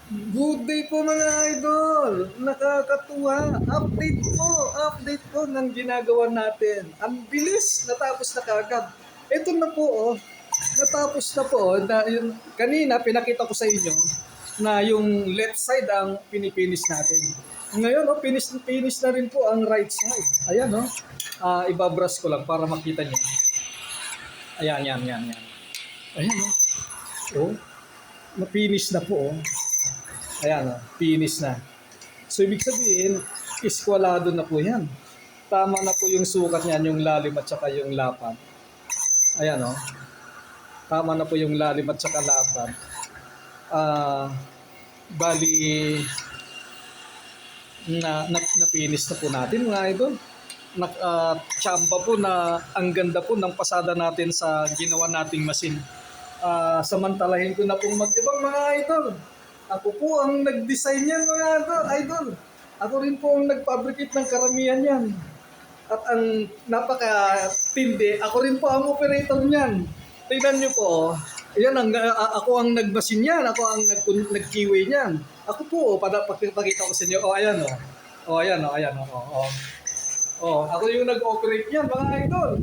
Good day po mga idol! Nakakatuwa! Update po ng ginagawa natin. Ang bilis, natapos na kagad. Ito na po natapos na po na yung kanina pinakita ko sa inyo na yung left side ang pinipinis natin. Ngayon finish na rin po ang right side. Ayan ibabrush ko lang para makita niyo. Ayan, yan. Ayan na-finish na po Ayan finish na. So ibig sabihin, iskwalado na po yan. Tama na po yung sukat niyan, yung lalim at saka yung lapad. Ayan tama na po yung lalim at saka lapad. Bali, na-finish na po natin mga idol. Tsamba po na ang ganda po ng pasada natin sa ginawa nating machine. Samantalahin ko na pong mag-ibang mga idol. Ako po ang nag-design yan mga idol. Ako rin po ang nag-fabricate ng karamihan yan. At ang napaka-tindi, ako rin po ang operator niyan. Tingnan niyo po, yan ako ang nag-machine yan, ako ang nag-keyway niyan. Ako po, pakita ko sa inyo. Ayan ako yung nag-operate niyan mga idol.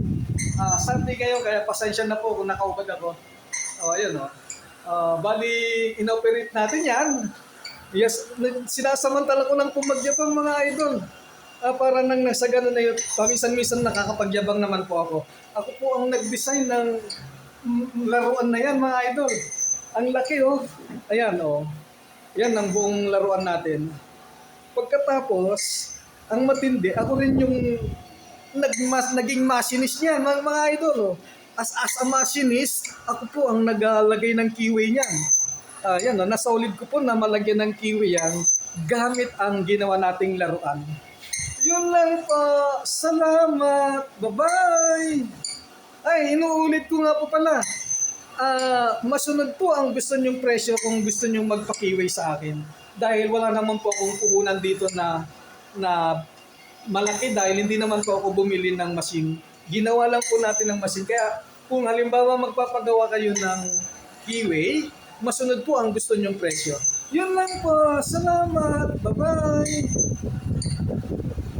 Sunday kayo, kaya pasensya na po kung nakaubad ako. Ayan bali, inoperate natin yan. Yes, sinasamantala ko ng pumagyabang mga idol. Para nang nasa ganun na yun, paminsan-minsan nakakapagyabang naman po ako. Ako po ang nag-design ng laruan na yan mga idol. Ang laki Ayan Yan ang buong laruan natin. Pagkatapos, ang matindi, ako rin yung naging machinist niyan mga idol As a machinist, ako po ang naglagay ng keyway niyan. Yan nasolid ko po na malagyan ng keyway yan gamit ang ginawa nating laruan. Yun lang po. Salamat. Bye-bye. Ay, inuulit ko nga po pala. Masunod po ang gusto nyong presyo kung gusto nyong magpa-keyway sa akin. Dahil wala naman po akong puhunan dito na malaki dahil hindi naman po ako bumili ng machine. Ginawa lang po natin ng machine. Kaya kung halimbawa magpapagawa kayo ng keyway, masunod po ang gusto nyong presyo. Yun lang po. Salamat. Bye-bye.